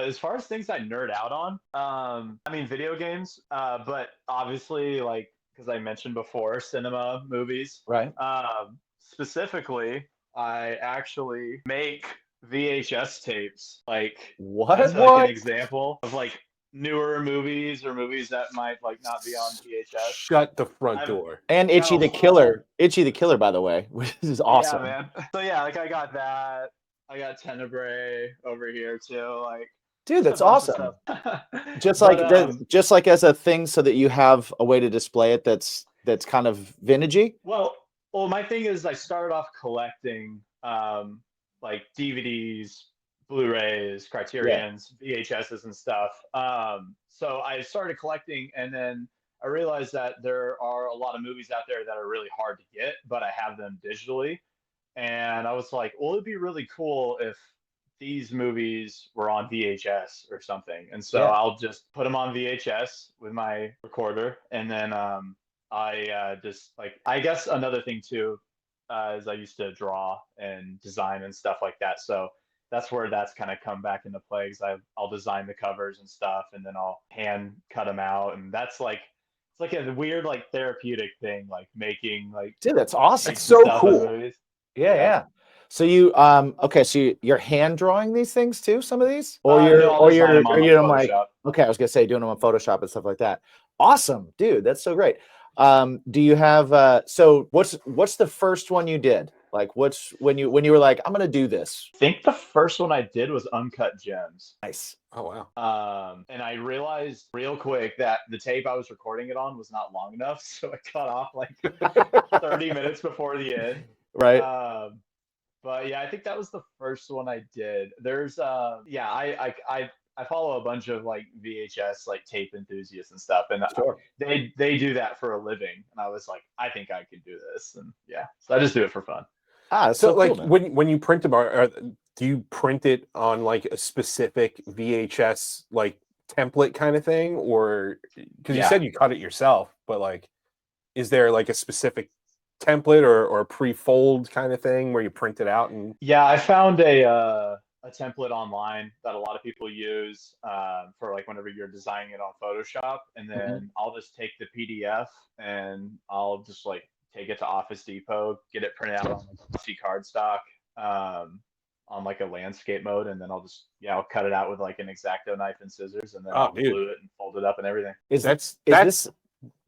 as far as things I nerd out on, I mean video games, but obviously like because I mentioned before, cinema, movies. Right. Specifically, I actually make VHS tapes. Like as What? like an What? example of like newer movies or movies that might like not be on VHS. Shut the front I've door. And got Itchy a the whole Killer. Itchy the Killer, by the way, which is yeah, awesome. man. So yeah, like I got that. I got Tenebrae over here too. Like Dude, just a that's bunch of awesome. stuff. Just But like just like as a thing so that you have a way to display it that's kind of vintagey. well, my thing is I started off collecting like DVDs, Blu-rays, Yeah. Criterions, VHSs and stuff. So I started collecting and then I realized that there are a lot of movies out there that are really hard to get, but I have them digitally. And I was like, well, it'd be really cool if these movies were on VHS or something. And so Yeah. I'll just put them on VHS with my recorder. And then I just like, I guess another thing too is I used to draw and design and stuff like that. So that's where that's kind of come back into play because I'll design the covers and stuff and then I'll hand cut them out. And that's like, it's like a weird, like therapeutic thing, like making like Dude, that's awesome. That's tapes and so stuff of cool. movies. Yeah, Yeah. yeah. So you okay, so you're hand drawing these things too, some of these? Or No, I'll design them on or like you're like, Photoshop. okay, I was gonna say doing them on Photoshop and stuff like that. Awesome, dude, that's so great. Do you have so what's the first one you did? Like what's when you were like, I'm gonna do this. I think the first one I did was Uncut Gems. Nice. Oh wow. And I realized real quick that the tape I was recording it on was not long enough, so I cut off like 30 minutes before the end. Right. Um, but yeah, I think that was the first one I did. There's yeah, I follow a bunch of like VHS like tape enthusiasts and stuff, and Sure. they do that for a living. And I was like, I think I could do this, and yeah, so I just do it for fun. Ah, that's So so cool, like man. when you print them, do you print it on like a specific VHS like template kind of thing, or because you Yeah, said you cut it yourself, but like, is there like a specific template or a pre-fold kind of thing where you print it out and yeah, I found a template online that a lot of people use for like whenever you're designing it on Photoshop, and Mhm. then I'll just take the PDF and I'll just like take it to Office Depot, get it printed out on like glossy cardstock on like a landscape mode, and then I'll just yeah I'll cut it out with like an X-Acto knife and scissors, and then oh I'll dude, glue it and fold it up and everything. Is that's this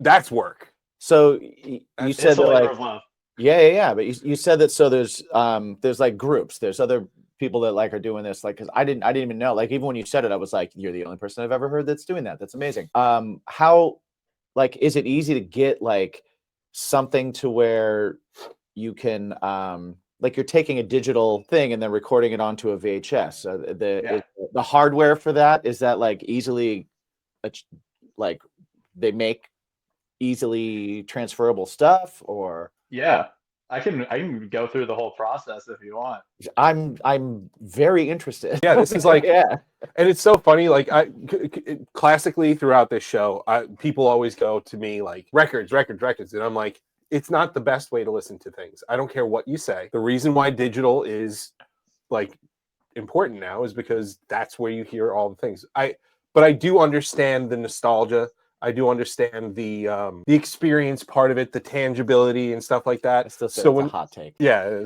that's work. so you That's said It's a that labor like of love. yeah, but you said that so there's like groups, there's other people that like are doing this like because I didn't even know like even when you said it I was like you're the only person I've ever heard that's doing that. That's amazing. How like is it easy to get like something to where you can like you're taking a digital thing and then recording it onto a VHS. Yeah. The hardware for that is that like easily like they make easily transferable stuff or Yeah, I can go through the whole process if you want. I'm very interested. Yeah, this is like, yeah. and it's so funny. Like, classically throughout this show, people always go to me like records, records, records, and I'm like, it's not the best way to listen to things. I don't care what you say. The reason why digital is like important now is because that's where you hear all the things. But I do understand the nostalgia. I do understand the experience part of it, the tangibility and stuff like I that. still say So it's a when hot take. yeah,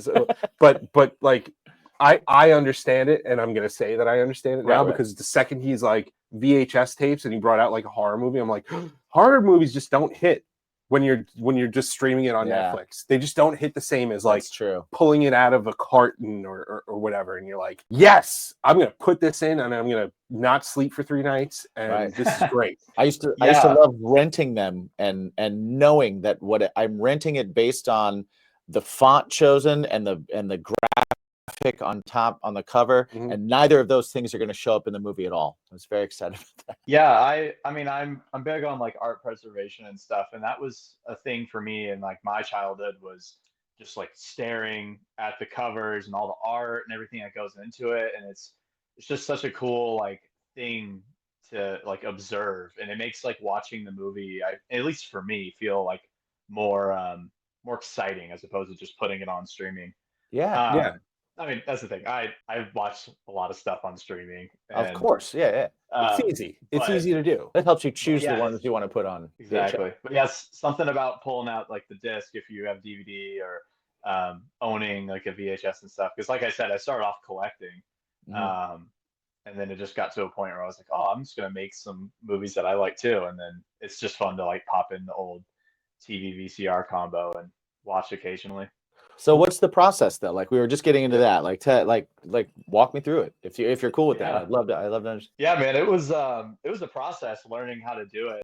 but like I understand it, and I'm gonna say that I understand it now Right. because the second he's like VHS tapes and he brought out like a horror movie, I'm like, horror movies just don't hit when you're just streaming it on Yeah. Netflix. They just don't hit the same as like That's true. pulling it out of a carton or whatever, and you're like, yes, I'm gonna put this in, and I'm gonna not sleep for 3 nights, and Right. this is great. I used to Yeah, love renting them and knowing that I'm renting it based on the font chosen and the graphic on top on the cover, Mhm. and neither of those things are going to show up in the movie at all. I was very excited about that. yeah. I mean, I'm big on like art preservation and stuff, and that was a thing for me in like my childhood was just like staring at the covers and all the art and everything that goes into it, and it's just such a cool like thing to like observe, and it makes like watching the movie, at least for me, feel like more more exciting as opposed to just putting it on streaming. Yeah. Yeah. Um, I mean, that's the thing. I watch a lot of stuff on streaming, Of and course, yeah. It's um, easy. It's but easy to do. That helps you but choose the yeah, ones you want to put on VHS. exactly. But yes, something about pulling out like the disc if you have DVD or owning like a VHS and stuff. Because like I said, I started off collecting, Mhm. um, and then it just got to a point where I was like, oh, I'm just gonna make some movies that I like too, and then it's just fun to like pop in the old TV VCR combo and watch occasionally. So what's the process though? Like we were just getting into Yeah. that. Like walk me through it if you're cool with that. Yeah. I'd love to understand. Yeah, man, it was a process learning how to do it.